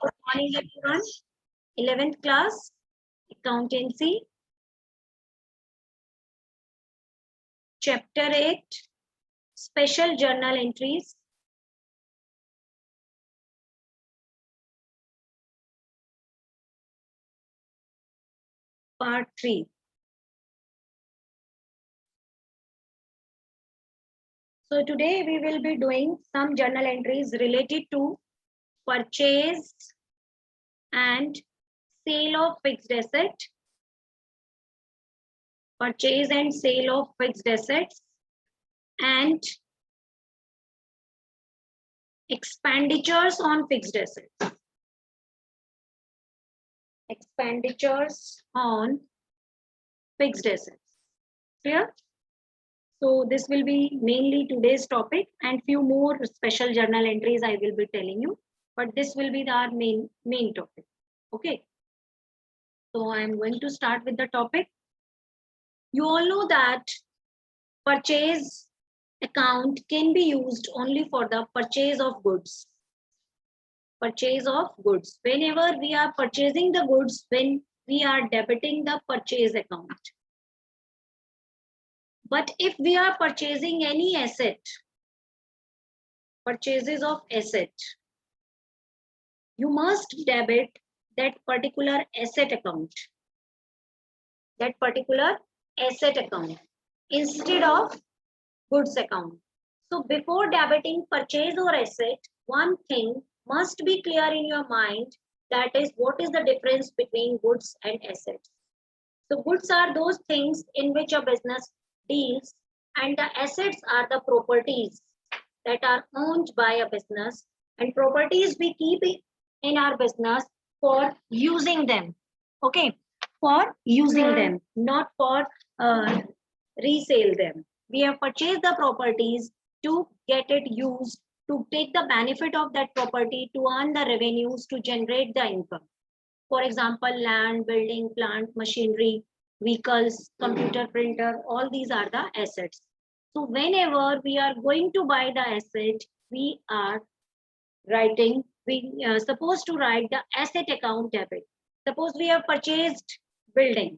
Good morning, everyone. 11th class, Accountancy, Chapter 8, Special Journal Entries. Part 3. So today we will be doing some journal entries related to purchase and sale of fixed asset, purchase and sale of fixed assets, and expenditures on fixed assets. Expenditures on fixed assets. Clear? So this will be mainly today's topic, and few more special journal entries I will be telling you, but this will be our main topic. Okay. So I am going to start with the topic. You all know that purchase account can be used only for the purchase of goods. Purchase of goods. Whenever we are purchasing the goods, when we are debiting the purchase account. But if we are purchasing any asset, purchases of asset, you must debit that particular asset account. That particular asset account instead of goods account. So before debiting purchase or asset, one thing must be clear in your mind, that is, what is the difference between goods and assets. So goods are those things in which a business deals, and the assets are the properties that are owned by a business, and properties we keep in our business for using them. Okay, for using them, not for resale them. We have purchased the properties to get it used, to take the benefit of that property, to earn the revenues, to generate the income. For example, land, building, plant, machinery, vehicles, computer, printer, all these are the assets. So whenever we are going to buy the asset, we are supposed to write the asset account debit. Suppose we have purchased building,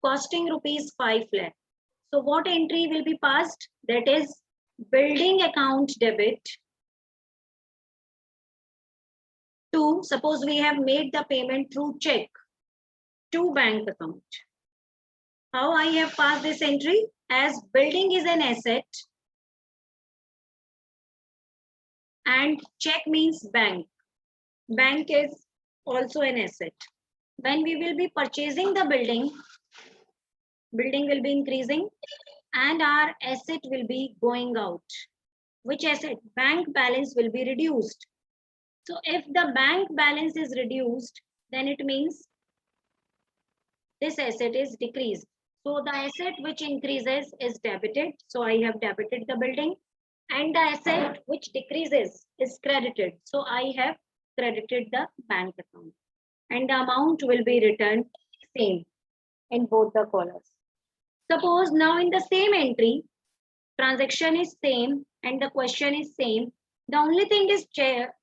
costing rupees 5 lakh. So what entry will be passed? That is building account debit to, suppose we have made the payment through check, to bank account. How I have passed this entry? As building is an asset and check means bank. Bank is also an asset. When we will be purchasing the building will be increasing and our asset will be going out. Which asset? Bank balance will be reduced. So if the bank balance is reduced, then it means this asset is decreased. So the asset which increases is debited. So I have debited the building, and the asset which decreases is credited. So I have credited the bank account, and the amount will be returned same in both the columns. Suppose now in the same entry, transaction is same and the question is same. The only thing is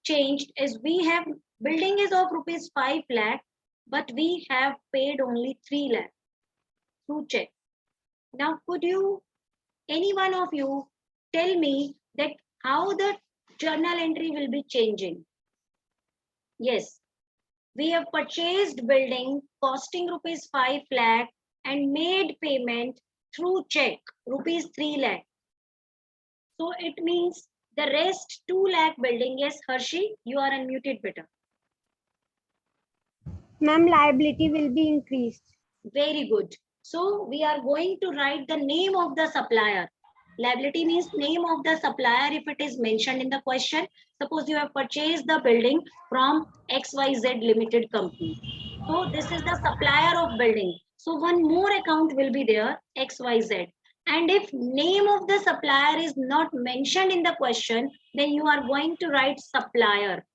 changed is we have building is of rupees 5 lakh, but we have paid only 3 lakh through check. Now could you, any one of you, tell me that how the journal entry will be changing? Yes, we have purchased building costing rupees 5 lakh and made payment through check rupees 3 lakh. So it means the rest 2 lakh building. Yes, Hershey, you are unmuted, beta. Ma'am, liability will be increased. Very good. So we are going to write the name of the supplier. Liability means name of the supplier if it is mentioned in the question. Suppose you have purchased the building from XYZ Limited Company. So this is the supplier of building. So one more account will be there, XYZ. And if name of the supplier is not mentioned in the question, then you are going to write supplier.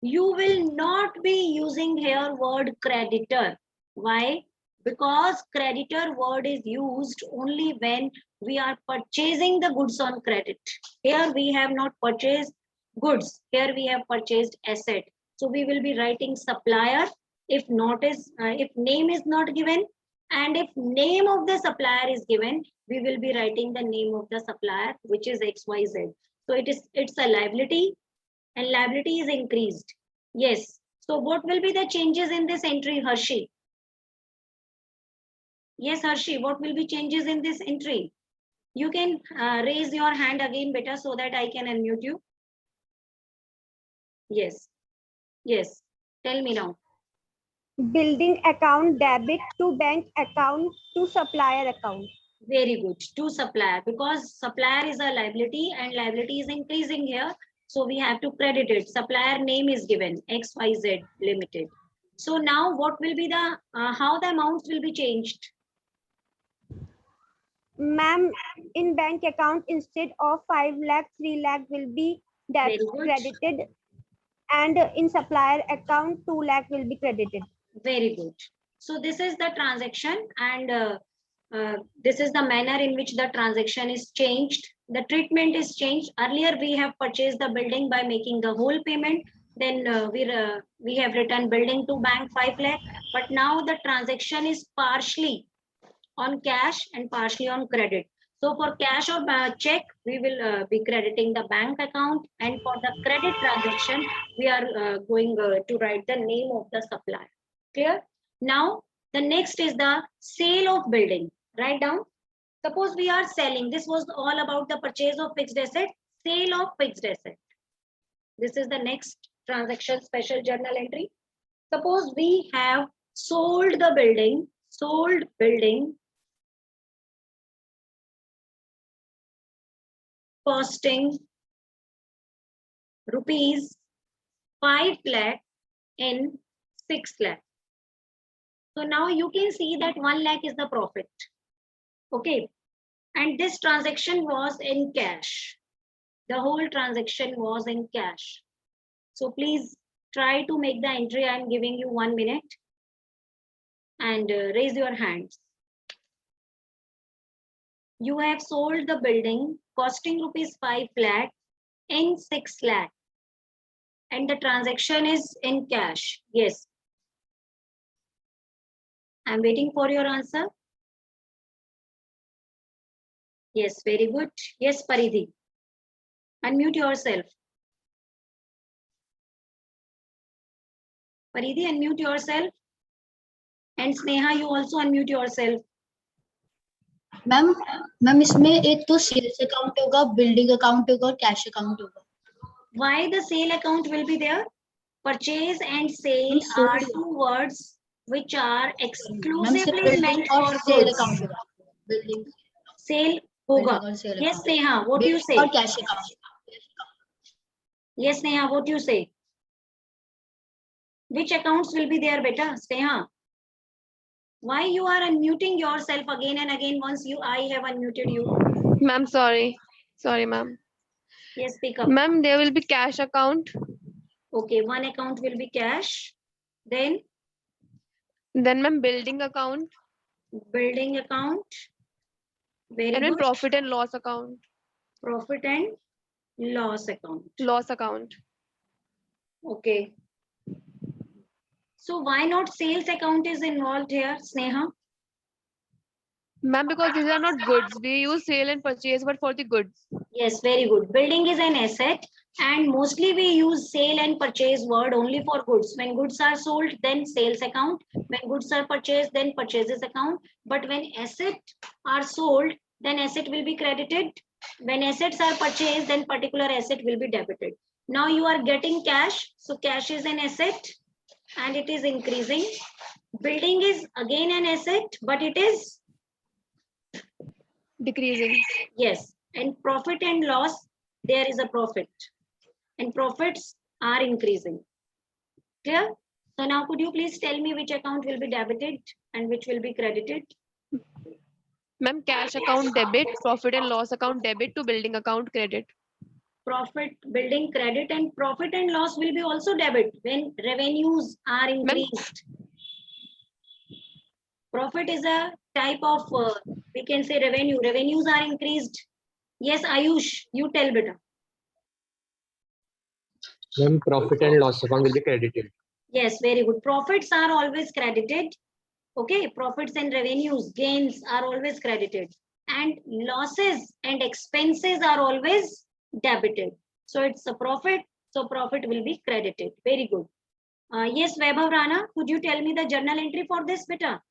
You will not be using here word creditor. Why? Because creditor word is used only when we are purchasing the goods on credit. Here we have not purchased goods. Here we have purchased asset. So we will be writing supplier if name is not given, and if name of the supplier is given, we will be writing the name of the supplier, which is XYZ. So it's a liability, and liability is increased. Yes. So what will be the changes in this entry, Harshi? Yes, Harshi, what will be changes in this entry? You can raise your hand again, beta, so that I can unmute you. Yes. Yes. Tell me now. Building account debit to bank account to supplier account. Very good. To supplier, because supplier is a liability and liability is increasing here. So we have to credit it. Supplier name is given, XYZ Limited. So now what will be the, how the amounts will be changed? Ma'am, in bank account instead of 5 lakh, 3 lakh will be Very good. credited, and in supplier account 2 lakh will be credited. Very good. So this is the transaction, and this is the manner in which the transaction is changed. The treatment is changed. Earlier we have purchased the building by making the whole payment. Then we have returned building to bank 5 lakh. But now the transaction is partially on cash and partially on credit. So for cash or check, we will be crediting the bank account, and for the credit transaction, we are going to write the name of the supplier. Clear? Now, the next is the sale of building. Write down. Suppose we are selling. This was all about the purchase of fixed asset, sale of fixed asset. This is the next transaction special journal entry. Suppose we have sold building costing rupees 5 lakh in 6 lakh. So now you can see that 1 lakh is the profit. Okay. And this transaction was in cash. The whole transaction was in cash. So please try to make the entry. I am giving you 1 minute, and raise your hands. You have sold the building costing rupees 5 lakh in 6 lakh. And the transaction is in cash. Yes. I'm waiting for your answer. Yes, very good. Yes, Paridhi. Unmute yourself. Paridhi, unmute yourself. And Sneha, you also unmute yourself. Ma'am इसमें एक तो sales account होगा, building account होगा और cash account होगा. Why the sale account will be there? Purchase and sale are two words which are exclusively meant for goods. Sale hoga. Yes, Neha, what do you say? Cash account. Yes, Neha, what do you say? Which accounts will be there, beta? Neha. Why you are unmuting yourself again and again once I have unmuted you? Ma'am, sorry, ma'am. Yes, speak up. Ma'am, there will be cash account. Okay, one account will be cash. Then ma'am, building account. Building account. Very and then good. Profit and loss account. Profit and loss account. Loss account. Okay. So why not sales account is involved here, Sneha? Ma'am, because these are not goods. We use sale and purchase, but for the goods. Yes, very good. Building is an asset, and mostly we use sale and purchase word only for goods. When goods are sold, then sales account. When goods are purchased, then purchases account. But when assets are sold, then asset will be credited. When assets are purchased, then particular asset will be debited. Now you are getting cash. So cash is an asset and it is increasing. Building is again an asset, but it is decreasing. Yes. And profit and loss, there is a profit. And profits are increasing. Clear? So now could you please tell me which account will be debited and which will be credited? Ma'am, cash account debit, profit and loss account debit to building account credit. Profit, building credit, and profit and loss will be also debit when revenues are increased. Profit is a type of, we can say revenue. Revenues are increased. Yes, Ayush, you tell beta. Ma'am, profit and loss account will be credited. Yes, very good. Profits are always credited. Okay, profits and revenues, gains are always credited. And losses and expenses are always debited. So it's a profit. So profit will be credited. Very good. Yes, Vaibhav Rana, could you tell me the journal entry for this, beta?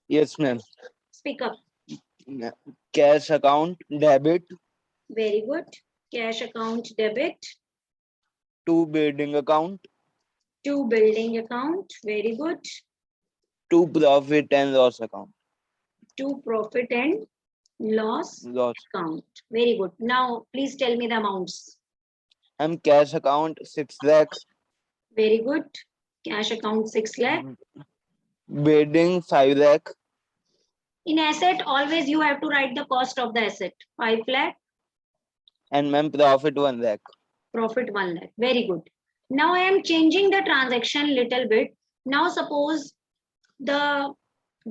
Yes, ma'am. Speak up. Cash account debit Very good. Cash account debit to building account to building account. Very good. to profit and loss account. To profit and loss Loss. account. Very good. Now, please tell me the amounts. And cash account 6 lakhs. Very good. Cash account 6 lakh. Building 5 lakh. In asset, always you have to write the cost of the asset. 5 lakh. And ma'am, profit 1 lakh. Profit 1 lakh. Very good. Now I am changing the transaction little bit. Now suppose the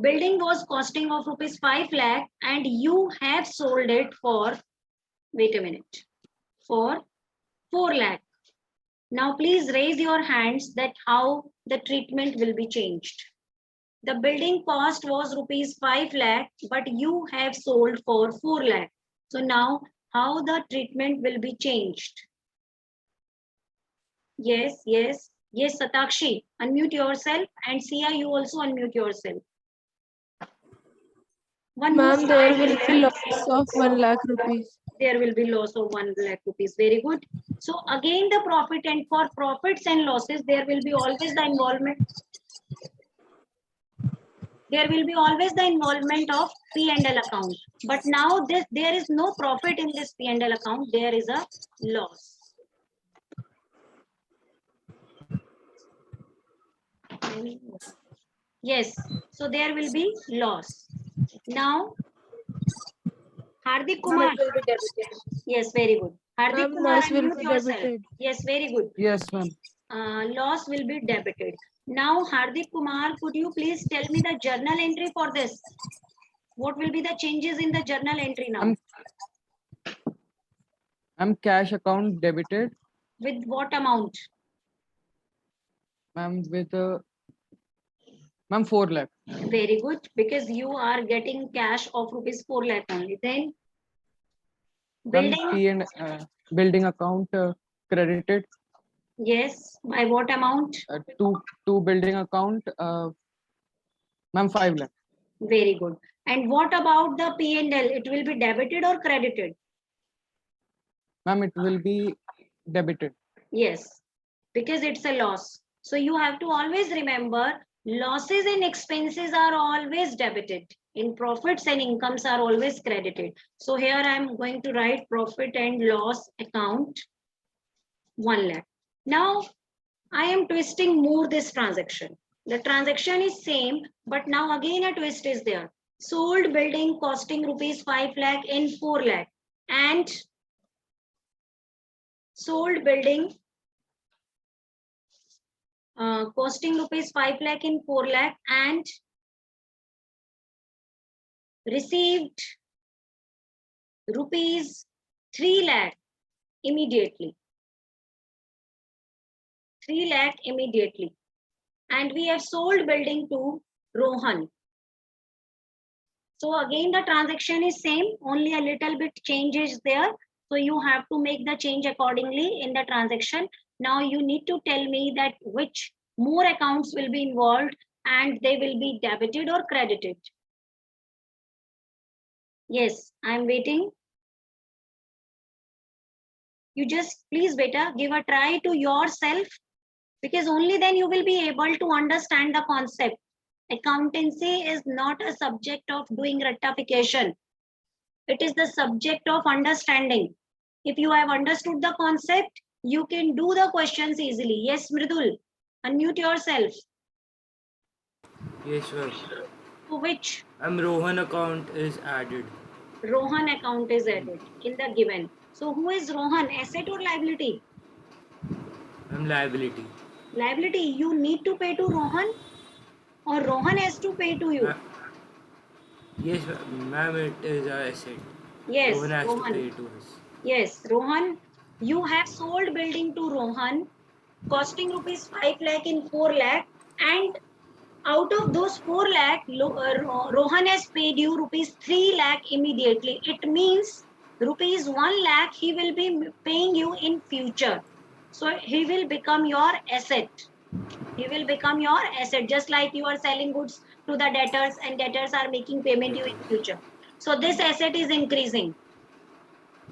building was costing of rupees 5 lakh and you have sold it for, wait a minute, for 4 lakh. Now please raise your hands that how the treatment will be changed. The building cost was rupees 5 lakh, but you have sold for 4 lakh. So now how the treatment will be changed? Yes, yes, yes, Satakshi, unmute yourself, and Sia, you also unmute yourself. One more Ma'am, there slide will is be there. loss of 1 lakh rupees. There will be loss of 1 lakh rupees. Very good. So again, the profit, and for profits and losses, there will be always the involvement. There will be always the involvement of P&L account. But now there is no profit in this P&L account. There is a loss. Yes. So there will be loss. Now, Hardik Kumar. Will be debited. Yes, very good. Hardik Ma'am, Kumar, loss will unmute be yourself. debited. Yes, very good. Yes, ma'am. Loss will be debited. Now, Hardik Kumar, could you please tell me the journal entry for this? What will be the changes in the journal entry now? Cash account debited, With what amount? ma'am, with ma'am 4 lakh. Very good, because you are getting cash of rupees 4 lakh only. Then Ma'am, building, building account credited yes, by what amount? to building account, ma'am 5 lakh. Very good. And what about the P&L? It will be debited or credited? Ma'am, it will be debited. Yes, because it's a loss. So you have to always remember losses and expenses are always debited. In profits and incomes are always credited. So here I am going to write profit and loss account 1 lakh. Now I am twisting more this transaction. The transaction is same, but now again a twist is there. Sold building costing rupees 5 lakh in 4 lakh and sold building costing rupees 5 lakh in 4 lakh and received rupees 3 lakh immediately. 3 lakh immediately. And we have sold building to Rohan. So again, the transaction is same, only a little bit change is there. So you have to make the change accordingly in the transaction. Now you need to tell me that which more accounts will be involved and they will be debited or credited. Yes, I'm waiting. You just please beta give a try to yourself, because only then you will be able to understand the concept. Accountancy is not a subject of doing rectification. It is the subject of understanding. If you have understood the concept, you can do the questions easily. Yes, Mridul, unmute yourself. Yes, sir. To which? Rohan account is added. Rohan account is added in the given. So who is Rohan, asset or liability? Liability. Liability, you need to pay to Rohan or Rohan has to pay to you? Yes, ma'am, it is a asset. Yes, Rohan has Rohan. to pay to us. Yes, Rohan You have sold building to Rohan, costing rupees 5 lakh in 4 lakh, and out of those 4 lakh, Rohan has paid you rupees 3 lakh immediately. It means rupees 1 lakh he will be paying you in future. So he will become your asset. He will become your asset, just like you are selling goods to the debtors and debtors are making payment you in future. So this asset is increasing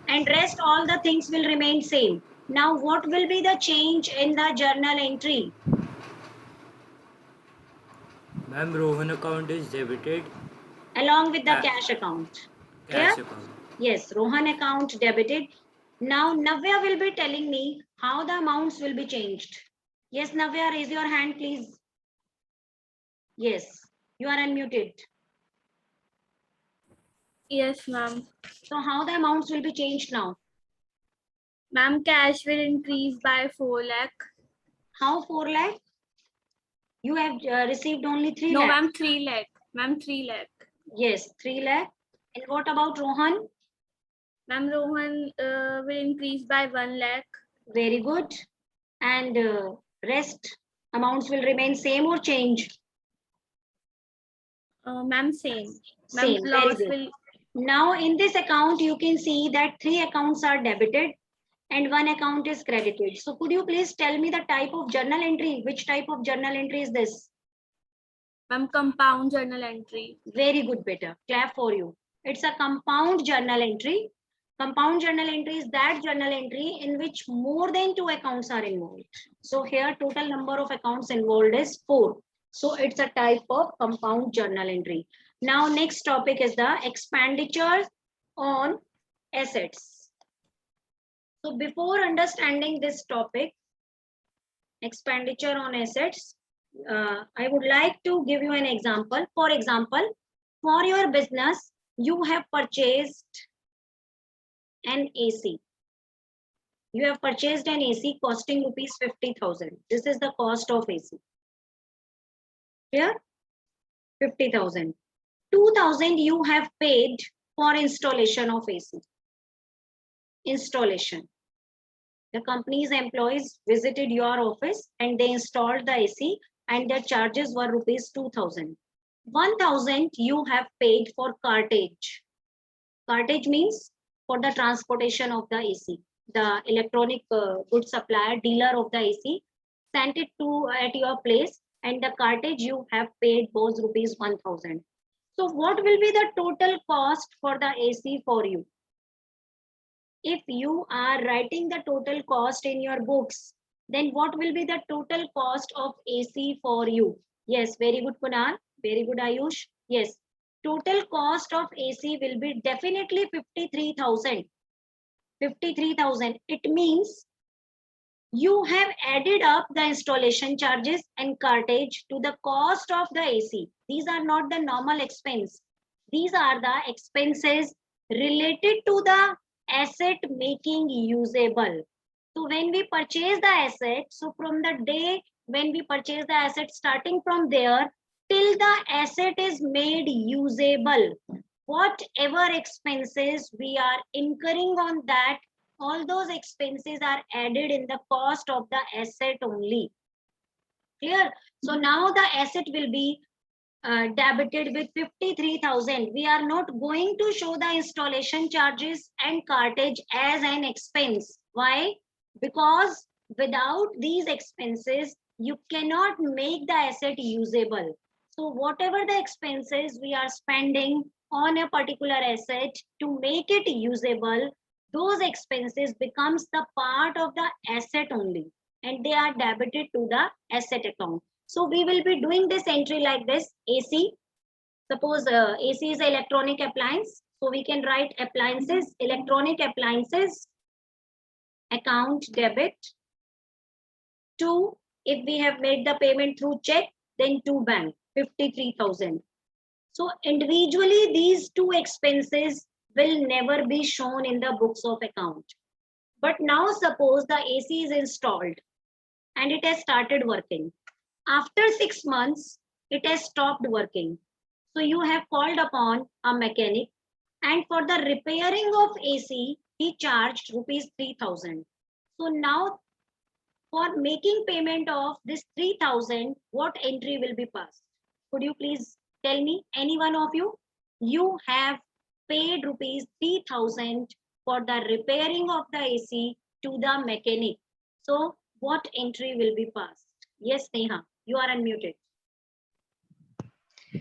and rest all the things will remain same. Now what will be the change in the journal entry? Ma'am, Rohan account is debited. Along with the Uh, cash account. Clear? Cash account. Yes, Rohan account debited. Now Navya will be telling me how the amounts will be changed. Yes, Navya, raise your hand, please. Yes, you are unmuted. Yes, ma'am. So how the amounts will be changed now? Ma'am, cash will increase by 4 lakh. How 4 lakh? You have received only 3 No, lakh. ma'am, 3 lakh. Ma'am, 3 lakh. Yes, 3 lakh. And what about Rohan? Ma'am, Rohan will increase by 1 lakh. Very good. And rest amounts will remain same or change? Ma'am, same. Ma'am, Same. Very loss good. will. Now in this account, you can see that 3 accounts are debited and 1 account is credited. So could you please tell me the type of journal entry? Which type of journal entry is this? Ma'am, compound journal entry. Very good, beta. Clap for you. It's a compound journal entry. Compound journal entry is that journal entry in which more than 2 accounts are involved. So here total number of accounts involved is 4. So it's a type of compound journal entry. Now next topic is the expenditures on assets. So before understanding this topic, expenditure on assets, I would like to give you an example. For example, for your business, you have purchased an AC. You have purchased an AC costing rupees 50,000. This is the cost of AC. Clear? 50,000. 2,000 you have paid for installation of AC. Installation. The company's employees visited your office and they installed the AC and their charges were rupees 2,000. 1,000 you have paid for cartage. Cartage means for the transportation of the AC. The electronic goods supplier, dealer of the AC, sent it to at your place and the cartage you have paid was rupees 1,000. So what will be the total cost for the AC for you? If you are writing the total cost in your books, then what will be the total cost of AC for you? Yes, very good, Kunal. Very good, Ayush. Yes, total cost of AC will be definitely 53,000. 53,000. It means you have added up the installation charges and cartage to the cost of the AC. These are not the normal expense. These are the expenses related to the asset making usable. So when we purchase the asset, so from the day when we purchase the asset, starting from there till the asset is made usable, whatever expenses we are incurring on that, all those expenses are added in the cost of the asset only. Clear? So now the asset will be debited with 53,000. We are not going to show the installation charges and cartage as an expense. Why? Because without these expenses, you cannot make the asset usable. So whatever the expenses we are spending on a particular asset to make it usable, those expenses becomes the part of the asset only and they are debited to the asset account. So we will be doing this entry like this. AC, suppose AC is an electronic appliance. So we can write appliances, electronic appliances, account debit. 2, if we have made the payment through check, then to bank, 53,000. So individually, these two expenses will never be shown in the books of account. But now suppose the AC is installed and it has started working. After 6 months, it has stopped working. So you have called upon a mechanic and for the repairing of AC, he charged rupees 3,000. So now for making payment of this 3,000, what entry will be passed? Could you please tell me, any one of you? You have paid rupees 3,000 for the repairing of the AC to the mechanic. So what entry will be passed? Yes, Neha, you are unmuted.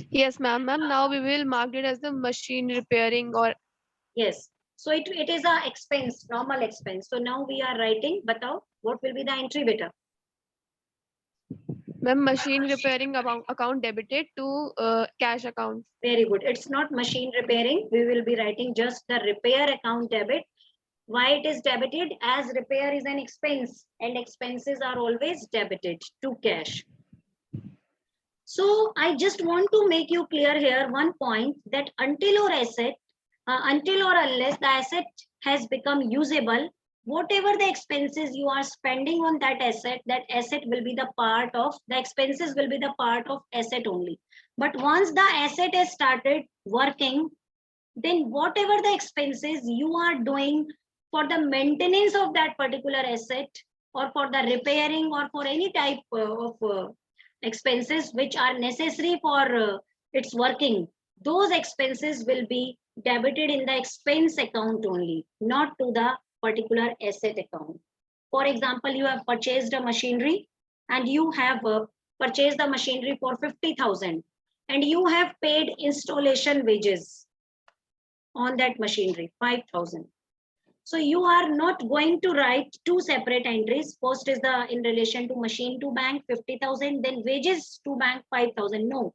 Yes, ma'am. Ma'am, now we will mark it as the machine repairing or Yes. So it is a expense, normal expense. So now we are writing, batao, what will be the entry beta? ma'am, machine repairing account debited to cash account. Very good. It's not machine repairing. We will be writing just the repair account debit. Why it is debited? As repair is an expense and expenses are always debited to cash. So I just want to make you clear here one point, that until or unless the asset has become usable, whatever the expenses you are spending on that asset will be the part of, the expenses will be the part of asset only. But once the asset has started working, then whatever the expenses you are doing for the maintenance of that particular asset, or for the repairing, or for any type of expenses which are necessary for its working, those expenses will be debited in the expense account only, not to the particular asset account. For example, you have purchased a machinery and you have purchased the machinery for 50,000 and you have paid installation wages on that machinery, 5,000. So you are not going to write two separate entries. First is the in relation to machine to bank 50,000, then wages to bank 5,000. No,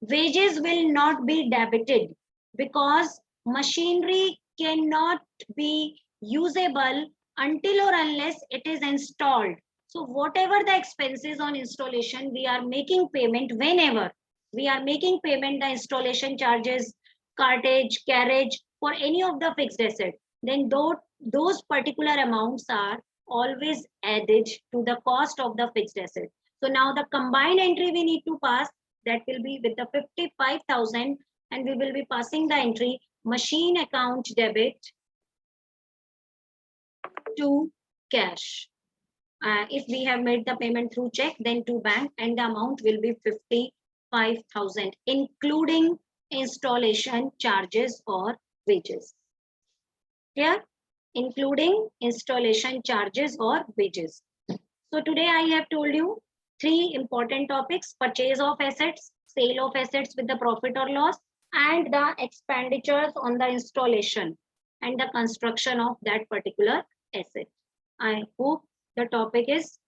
wages will not be debited because machinery cannot be usable until or unless it is installed. So whatever the expenses on installation, we are making payment whenever we are making payment, the installation charges, cartage, carriage for any of the fixed asset, then those particular amounts are always added to the cost of the fixed asset. So now the combined entry we need to pass, that will be with the 55,000, and we will be passing the entry machine account debit to cash. If we have made the payment through check, then to bank, and the amount will be 55,000, including installation charges or wages. Here, including installation charges or wages. So today I have told you three important topics: purchase of assets, sale of assets with the profit or loss, and the expenditures on the installation and the construction of that particular asset. I hope the topic is